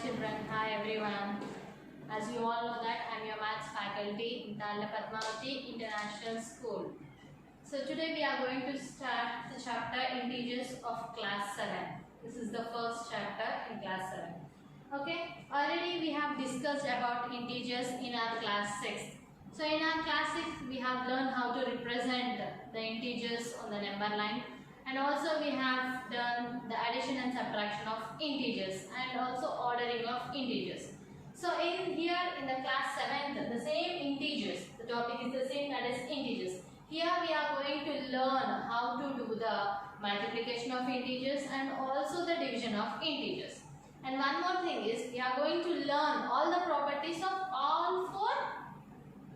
children, hi everyone. As you all know that I am your maths faculty in Talla Padmavati International School. So today we are going to start the chapter Integers of class 7. This is the first chapter in class 7. Okay, already we have discussed about integers in our class 6. So in our class 6 we have learned how to represent the integers on the number line. And also we have done the addition and subtraction of integers and also ordering of integers. So in here in the class 7th, the same integers, the topic is the same, that is integers. Here we are going to learn how to do the multiplication of integers and also the division of integers. And one more thing is we are going to learn all the properties of all four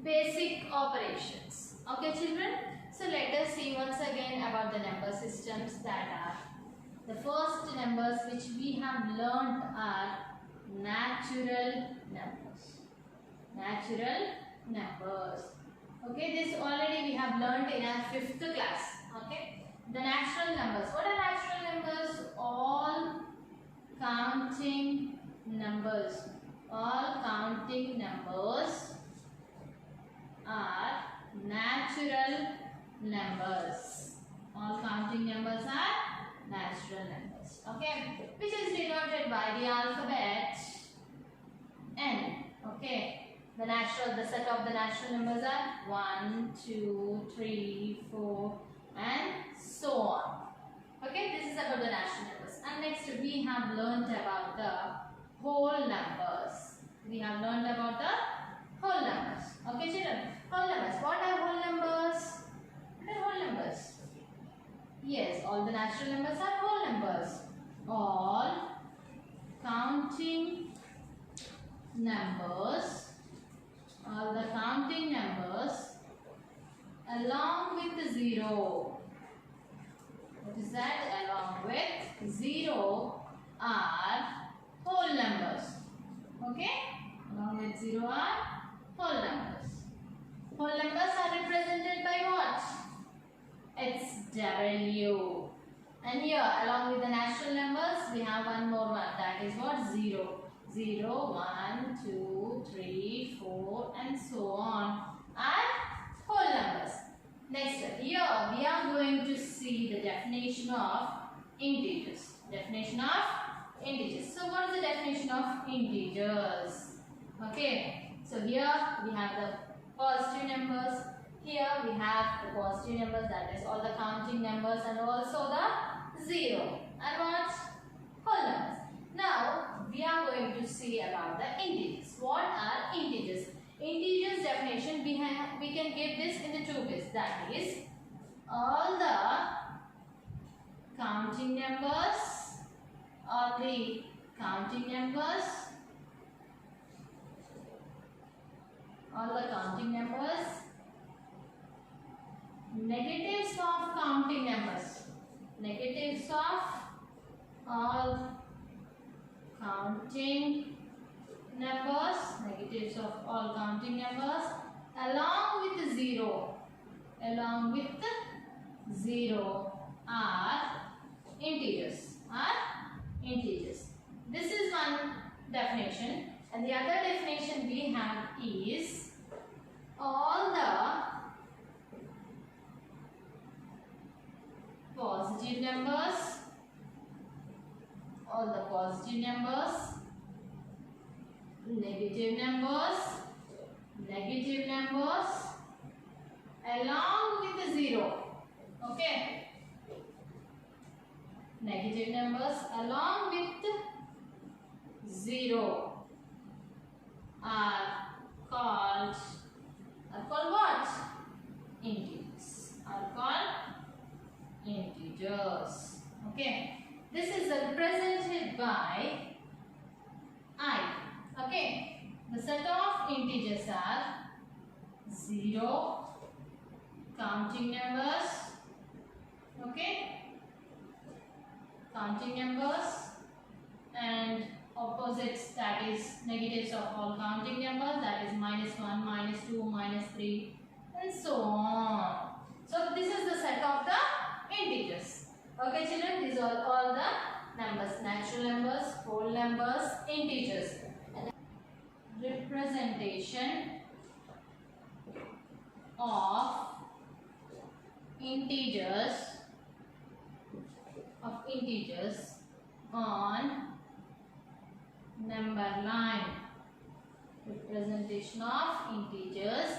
basic operations. Okay children? So let us see once again about the number systems that are. The first numbers which we have learnt are natural numbers. Natural numbers. Okay, this already we have learnt in our 5th class. Okay, the natural numbers. What are natural numbers? All counting numbers. All counting numbers are natural numbers. All counting numbers are natural numbers. Okay, which is denoted by the alphabet N. Okay, the set of the natural numbers are 1, 2, 3, 4 and so on. Okay, this is about the natural numbers. And next we have learnt about the whole numbers. We have learnt about the whole numbers. Okay children, whole numbers. What are whole numbers? What are whole numbers? Yes, all the natural numbers are whole numbers. All counting numbers, all the counting numbers along with the 0. What is that? Along with 0 are whole numbers. Okay? Along with 0 are whole numbers. Whole numbers are represented by what? It's W. And here along with the natural numbers we have one more one, that is what? 0. 0, 1, 2, 3, 4 and so on are whole numbers. Next here we are going to see the definition of integers. Definition of integers. So what is the definition of integers? Okay, so here we have the positive numbers. Here we have the positive numbers, that is all the counting numbers and also the 0 and what? Whole numbers. Now we are going to see about the integers. What are integers? Integers definition we can give this in the 2 ways, that is all the counting numbers, all the counting numbers, all the counting numbers, negatives of counting numbers, negatives of all counting numbers, negatives of all counting numbers along with the 0, along with the 0 are integers, This is one definition, and the other definition we have is all the positive numbers, all the positive numbers, negative numbers along with the 0. Okay, negative numbers along with 0 are called what? Integers. Are called integers. Okay, this is represented by I. Okay, the set of integers are 0, counting numbers, okay, counting numbers, and opposites, that is negatives of all counting numbers, that is -1, -2, -3 and so on. So this is the set of the integers. Okay children, these are all the numbers, natural numbers, whole numbers, integers. representation of integers on number line. Representation of integers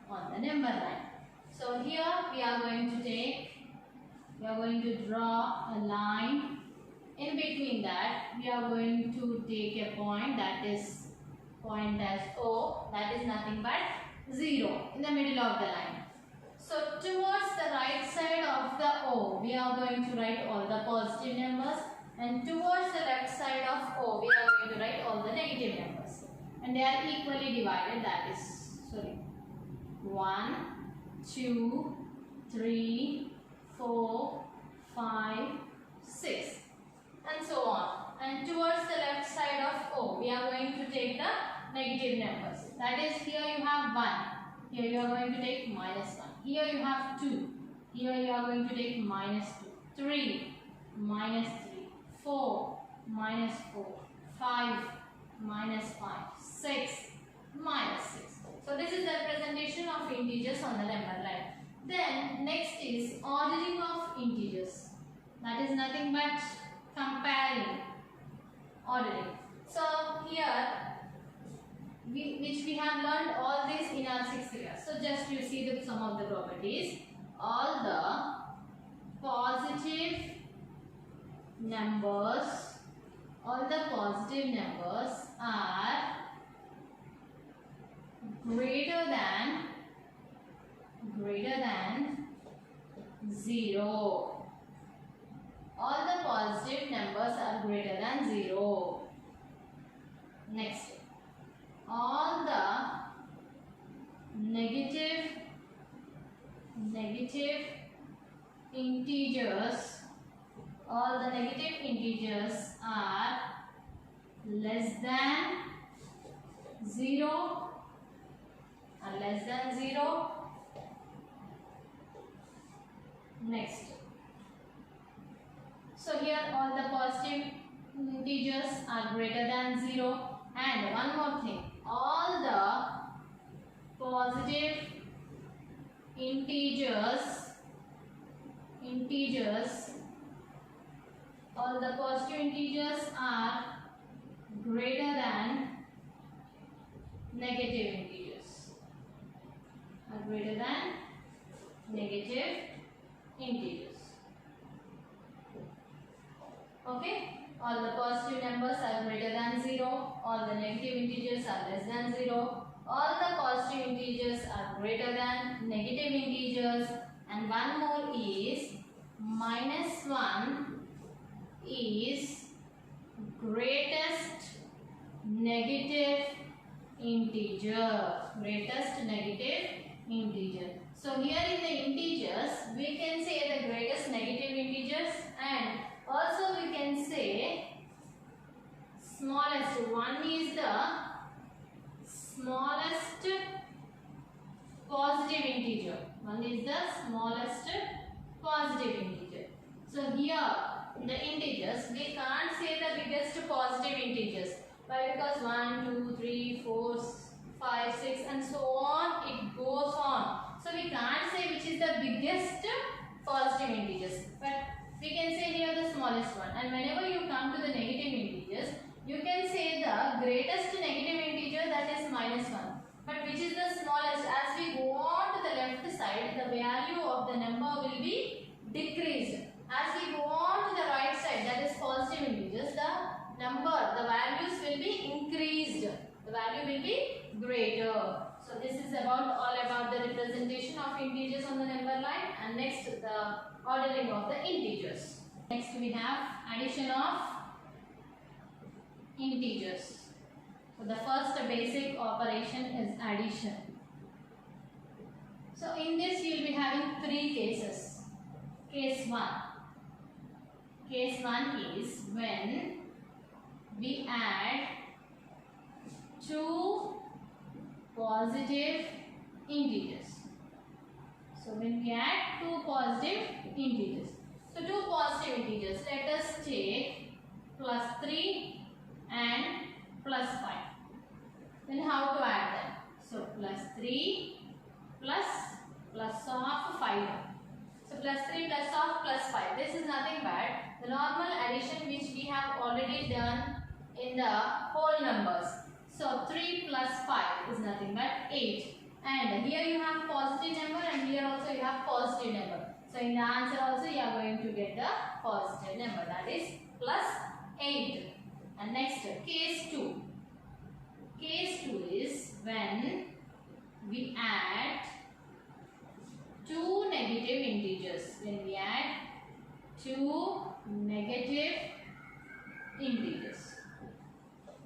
on the number line. So here we are going to draw a line. In between that we are going to take a point, that is point as O, that is nothing but 0 in the middle of the line. So towards the right side of the O we are going to write all the positive numbers, and towards the left side of O we are going to write all the negative numbers, and they are equally divided, that is 1, 2, 3, 4, 5, 6 and so on. And towards the left side of O we are going to take the negative numbers, that is here you have 1, here you are going to take minus 1, here you have 2, here you are going to take minus 2, 3, minus 3, 4, minus 4, 5, minus 5, 6, minus 6. So this is the representation of integers on the number line. Then next is ordering of integers, that is nothing but comparing, ordering. So here which we have learned all this in our 6th class. So just you see some of the properties. All the positive numbers are greater than 0. All the positive numbers are greater than 0. Next, all the negative integers are less than 0. Next, so here all the positive integers are greater than 0. And one more thing, all the positive integers are greater than negative integers. Okay, all the positive numbers are greater than 0, all the negative integers are less than 0, all the positive integers are greater than negative integers, and one more is minus 1 is greatest negative integer. So here in the integers we can say the greatest negative integers, and also we can say smallest. One is the smallest positive integer. So here in the integers we can't say the biggest positive integers. Why? Because 1, 2, 3, 4, 5, 6 and so on, it goes on. So we can't say which is the biggest positive integers, but we can say here the smallest one. And whenever you come to the negative integers, you can say the greatest negative integer, that is minus 1. But which is the smallest? As we go on to the left side, the value of the number will be decreased. As we go on to the right side, that is positive integers, the values will be increased. The value will be greater. So this is all about the representation of integers on the number line. And next, the ordering of the integers. Next we have addition of integers. So the first basic operation is addition. So in this you will be having 3 cases. Case 1. Case 1 is when we add 2 positive integers. So when we add 2 positive integers. So 2 positive integers, let us take +3 and +5. Then how to add them? So plus 3 plus of 5. So plus 3 plus of plus 5. This is nothing but the normal addition which we have already done in the whole numbers. So 3 plus 5 is nothing but 8. And here you have positive number and here also you have positive number. So in the answer also you are going to get the positive number, that is plus 8. And next, case 2. Case 2 is when we add two negative integers. When we add two negative integers.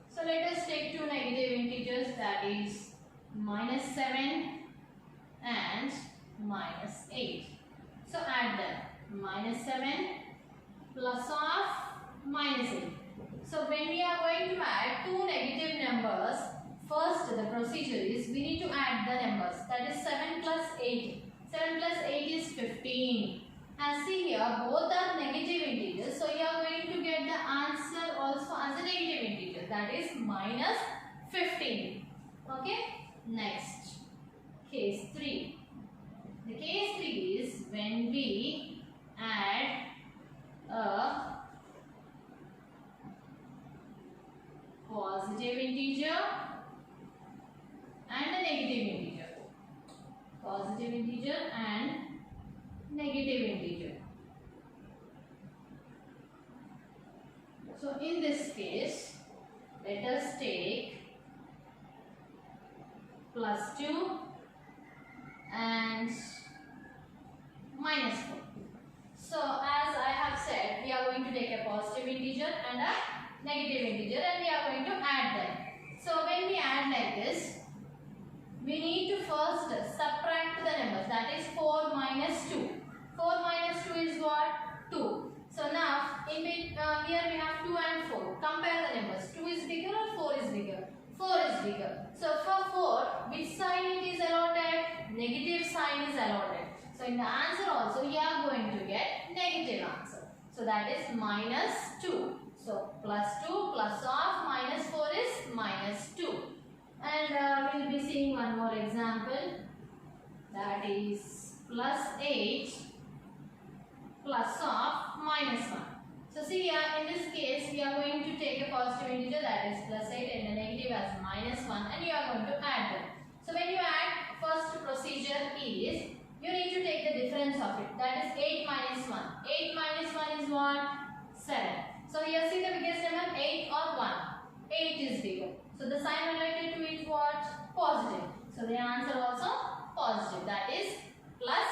So let us take two negative integers, that is minus 7 and minus 8. So add them. Minus 7 plus of minus 8. So when we are going to add two negative numbers, first the procedure is we need to add the numbers. That is 7 plus 8. 7 plus 8 is 15. And see here, both are negative integers. So you are going to get the answer also as a negative integer. That is minus 15. Okay. Next, case 3. The case 3 is when we add a positive integer and a negative integer. Positive integer and negative integer. So in this case, let us take plus 2 and minus 4. So as I have said, we are going to take a positive integer and a negative integer and we are going to add them. So when we add like this, we need to first subtract the numbers, that is 4 minus 2. 4 minus 2 is what? 2. So now in here we have 2 and 4. Compare the numbers. 2 is bigger or 4 is bigger? 4 is bigger. So for 4, which sign it is allotted? Negative sign is allotted. So in the answer also you are going to get negative answer. So that is minus 2. So plus 2 plus of minus 4 is minus 2. And we will be seeing one more example, that is plus 8 plus of minus 1. So see here, in this case we are going to take a positive integer, that is plus 8, and a negative as minus 1, and you are going to add them. So when you add, first procedure is you need to take the difference of it, that is 8 minus 1. 8 minus 1 is what? 7. So here see the biggest number, 8 or 1. 8 is bigger. So the sign related to it what? Positive. So the answer also positive, that is plus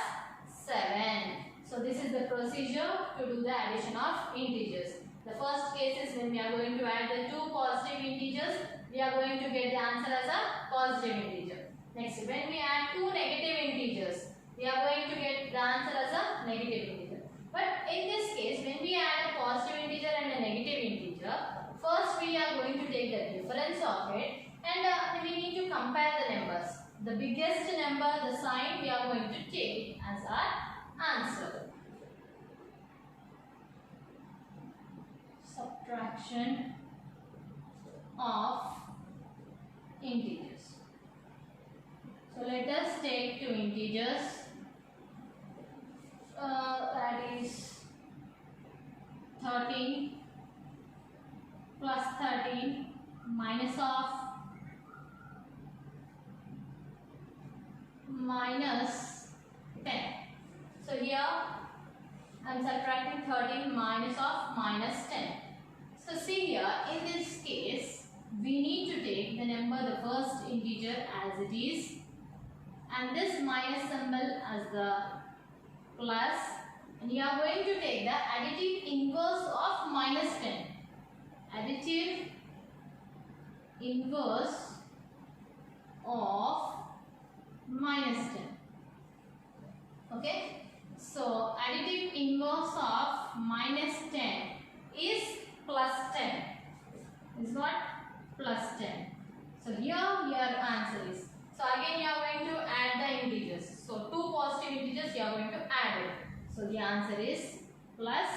7. So this is the procedure to do the addition of integers. The first case is when we are going to add the two positive integers, we are going to get the answer as a positive integer. Next, when we add two negative integers, we are going to get the answer as a negative integer. But in this case, when we add a positive integer and a negative integer, first we are going to take the difference of it and we need to compare the numbers. The biggest number, the sign we are going to take as our answer. Subtraction of integers. So let us take two integers, that is 13 plus 13 minus of minus 10. So here I am subtracting 13 minus of minus 10. So see here, in this case we need to take the number, the first integer as it is, and this minus symbol as the plus, and you are going to take the additive inverse of minus 10. Additive inverse of minus 10. Okay. So additive inverse of minus 10 is plus 10. Is what? Plus 10. So here your answer is. So again you are going to add the integers. So two positive integers you are going to add it. So the answer is plus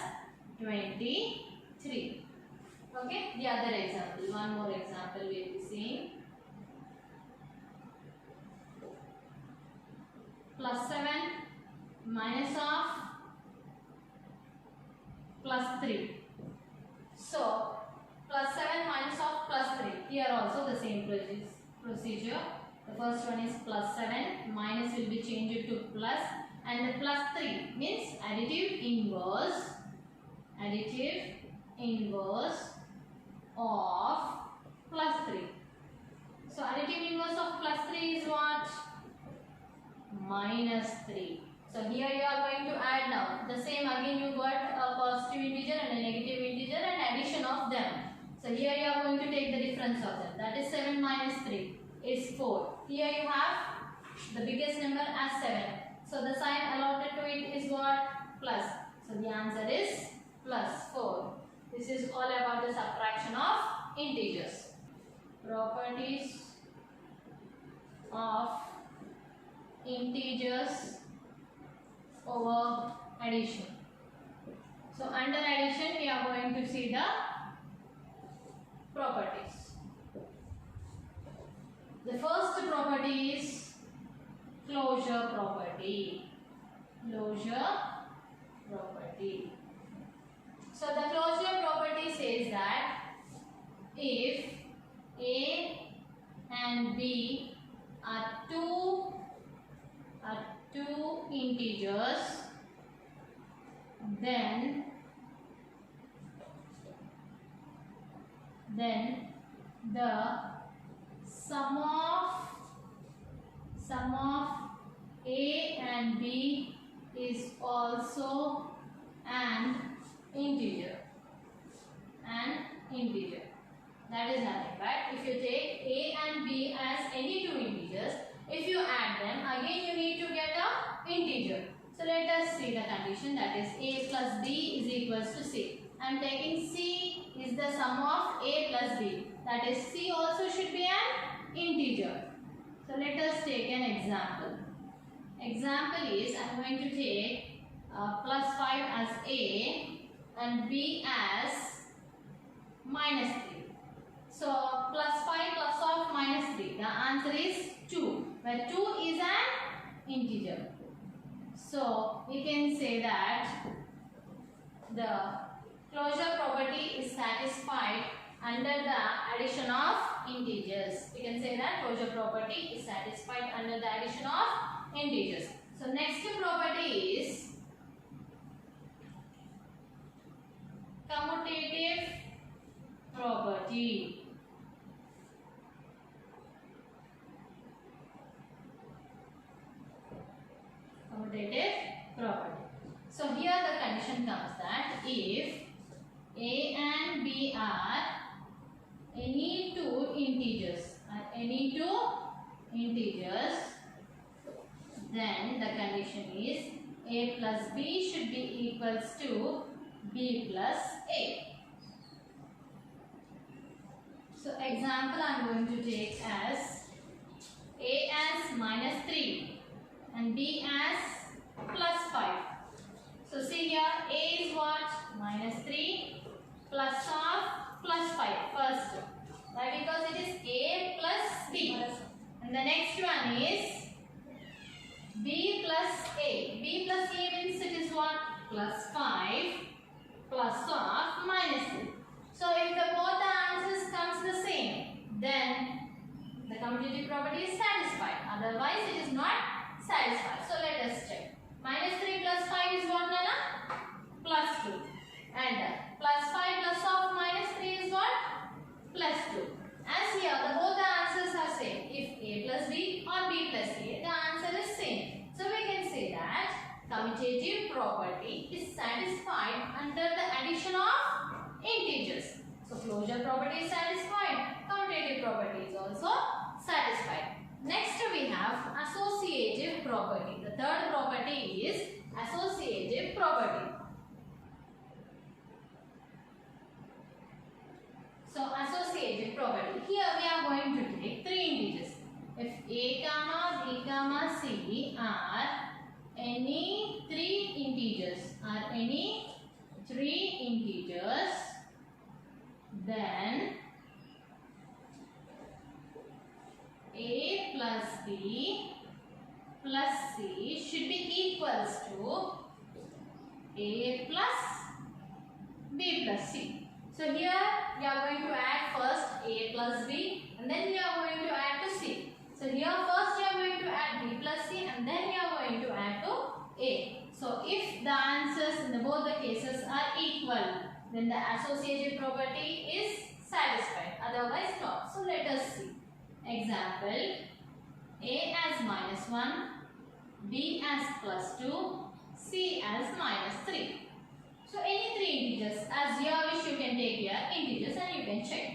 23. Okay. The other example, one more example we will be seeing. plus 7 minus of plus 3. So plus 7 minus of plus 3. Here also the same procedure. The first one is plus 7, minus will be changed to plus, and the plus 3 means additive inverse of plus 3. So additive inverse of plus 3 is what? Minus 3. So here you are going to add now. The same again you got a positive integer and a negative integer and addition of them. So here you are going to take the difference of them. That is 7 minus 3 is 4. Here you have the biggest number as 7. So the sign allotted to it is what? Plus. So the answer is plus 4. This is all about the subtraction of integers. Properties of integers over addition. So under addition we are going to see the properties. The first property is closure property. So the closure property says that if A and B are two integers, then the sum of A and B is also an integer. That is nothing but if you take A and B as any two integers, if you add them again you need to get a integer. So let us see the condition, that is A plus B is equals to C. I am taking C is the sum of A plus B, that is C also should be an integer. So let us take an example. Example is I am going to take plus 5 as A and B as minus 3. So plus 5 plus of minus 3, the answer is 2, where 2 is an integer. So we can say that the closure property is satisfied under the addition of integers. We can say that closure property is satisfied under the addition of integers. So next property is commutative property. Commutative property. So here the condition comes that if A and B are any two integers, then the condition is A plus B should be equals to B plus A. So example I am going to take as A as minus 3 and B as plus 5. So see here A is what? Minus 3 plus of plus 5 first. Why? Because it is A plus B. And the next one is B plus A. B plus A means it is what? Plus 5 plus of minus 3. So if the both the answers comes the same, then the commutative property is satisfied. Otherwise it is not satisfied. So let us check. Minus 3 plus 5 is what, Nana? Plus 2. And plus 5 plus of minus 3 is what? Plus 2. As here, both the answers are same. If A plus B or B plus A, the answer is same. So we can say that commutative property is satisfied under the addition of integers. So closure property is satisfied. Commutative property is also satisfied. Next we have associative property. The third property is associative property. So associative property. Here we are going to take three integers. If A comma B comma C are any three integers, then A plus B plus c should be equals to a plus b plus c. So here we are going to add first a plus b and then we are going to add to c. So here first we are going to add b plus c and then we are going to add to a. So if the answers in both the cases are equal, then the associative property is satisfied, otherwise not. So let us see. Example, a as -1, b as +2, c as -3. So any three integers, as your wish you can take here integers and you can check.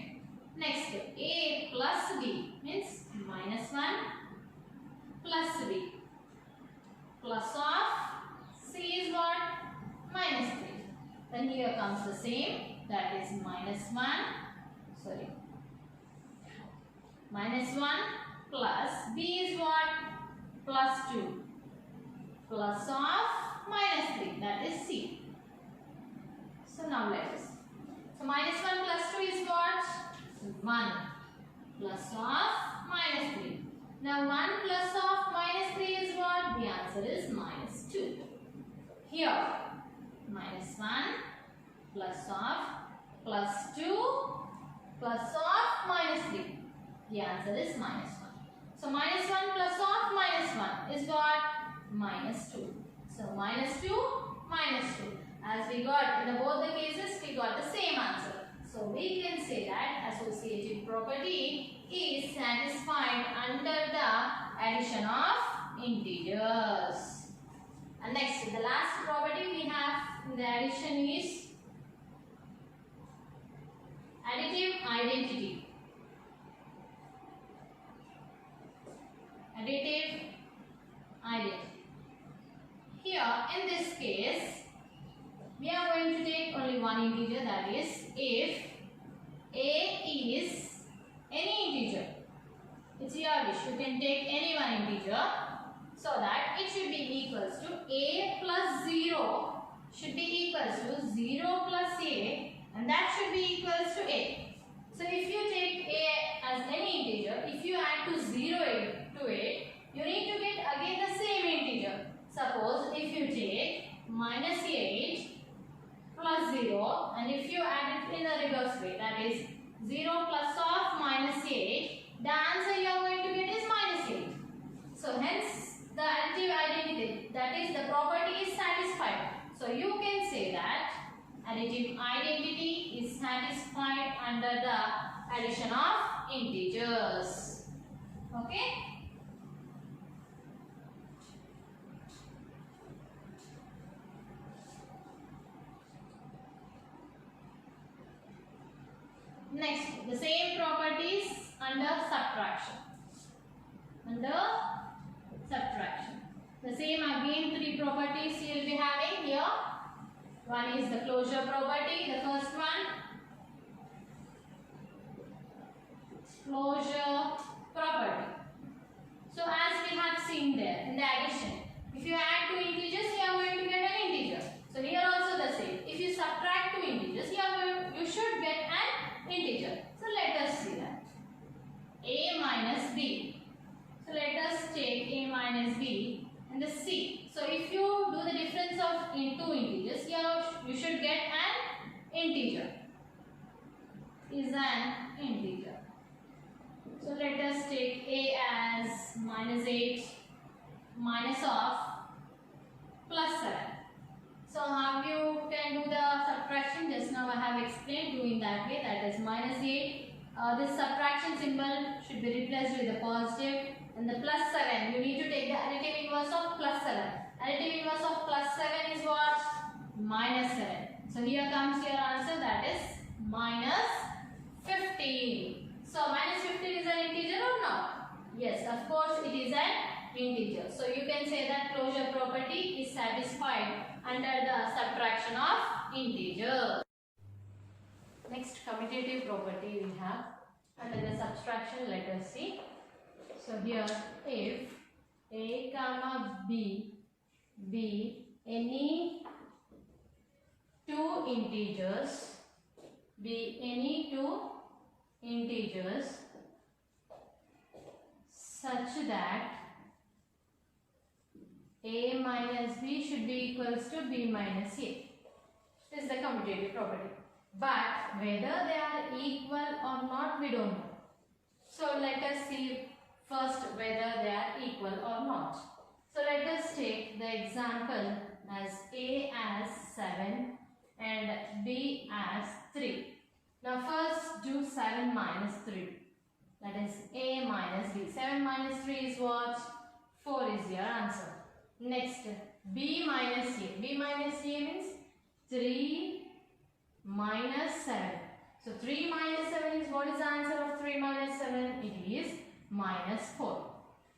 Next, a plus b means -1 plus b plus of c is what? -3. Then here comes the same, that is -1 plus b is what? +2 plus of -3, that is c. So now let us. So -1 plus 2 is what? 1 plus of -3. Now 1 plus of -3 is what? The answer is -2. Here -1 plus of +2 plus of -3. The answer is -1. So -1 plus of -1 is what? -2. So -2, -2. As we got in both the cases, we got the same answer. So we can say that associative property is satisfied under the addition of integers. And next, the last property we have in the addition is additive identity. Additive identity. Here, in this case, we are going to take only one integer, that is if a is any integer. It's your wish, you can take any one integer, so that it should be equals to a plus 0 should be equals to 0 plus a, and that should be equals to a. So if you take a as any integer, if you add to 0 to it, you need to get again the same integer. Suppose if you take -8 plus 0, and if you add it in the reverse way, that is 0 plus of -8, the answer you are going to get is -8. So hence the additive identity, that is the property, is satisfied. So you can say that additive identity is satisfied under the addition of integers. Okay? Next, the same properties under subtraction. Under subtraction. The same again three properties you will be having here. One is the closure property, the first one. Closure property. So as we have seen there in the addition, if you add two integers, you are going to get an integer. So here also the same. If you subtract two integers, you should get an integer. So let us see that. A minus b. So let us take a minus b and the c. So if you do the difference of two integers, here you should get an integer. Is an integer. So let us take a as -8 minus of +7. So how you can do the subtraction? Just now I have explained doing that way. That is -8. This subtraction symbol should be replaced with a positive, and the +7. You need to take the additive inverse of +7. Additive inverse of +7 is what? -7. So here comes your answer, that is -15. So -15 is an integer or not? Yes, of course it is an integer. So you can say that closure property is satisfied under the subtraction of integers. Next commutative property we have under the subtraction. Let us see. So here, if a comma b be any two integers, such that A minus B should be equals to B minus A. This is the commutative property. But whether they are equal or not, we don't know. So let us see first whether they are equal or not. So let us take the example as A as 7 and B as 3. Now first do 7 minus 3. That is A minus B. 7 minus 3 is what? 4 is your answer. Next, B minus A. B minus A means 3 minus 7. So 3 minus 7 is, what is the answer of 3 minus 7? It is minus 4.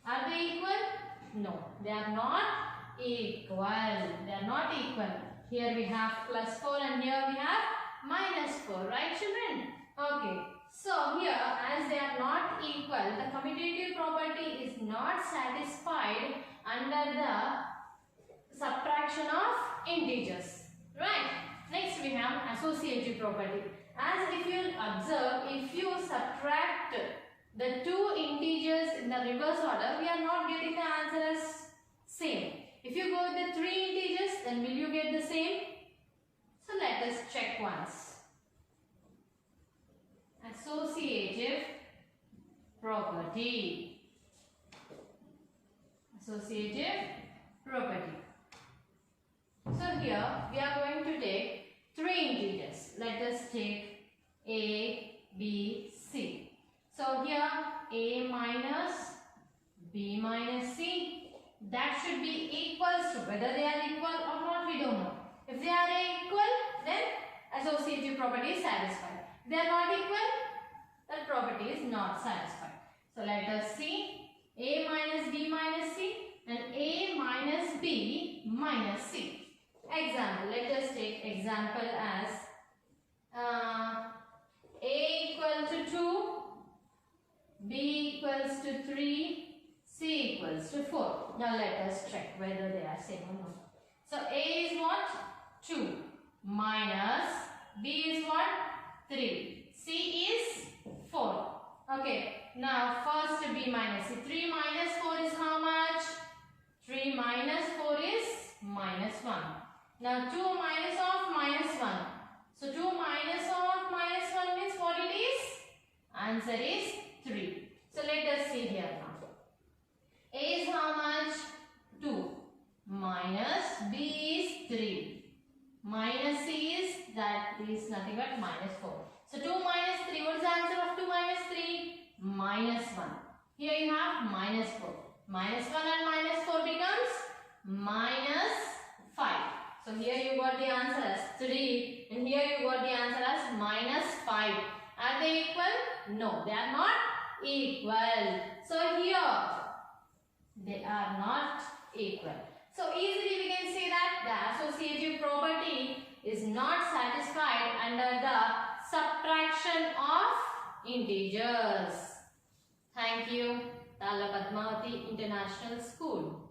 Are they equal? No, they are not equal. They are not equal. Here we have plus 4 and here we have minus 4. Right, children? Okay. So here, as they are not equal, the commutative property is not satisfied under the subtraction of integers. Right. Next we have associative property. As if you observe, if you subtract the two integers in the reverse order, we are not getting the answer as same. If you go with the three integers, then will you get the same? So let us check once. Associative property. Associative property. So here we are going to take three integers. Let us take A, B, C. So here A minus B minus C, that should be equals to, whether they are equal or not, we don't know. If they are equal, then associative property is satisfied. If they are not equal, that property is not satisfied. So let us see A minus B minus C and A minus B minus C. Example, let us take example as A equal to 2, B equals to 3, C equals to 4. Now let us check whether they are same or not. So A is what? 2 minus B is what? 3. C is 4. Okay. Now first B minus C. 3 minus 4 is how much? 3 minus 4 is minus 1. Now 2 minus of minus 1. So 2 minus of minus 1 means what it is? Answer is 3. So let us see here now. A is how much? 2. Minus B is 3. Minus C is, that is nothing but minus 4. So 2 minus 3. What is the answer of 2 minus 3? Minus 1. Here you have minus 4. Minus 1 and minus 4 becomes minus 5. So here you got the answer as 3 and here you got the answer as minus 5. Are they equal? No, they are not equal. So here they are not equal. So easily we can say that the associative property is not satisfied under the subtraction of integers. Thank you. Tala Padmavati International School.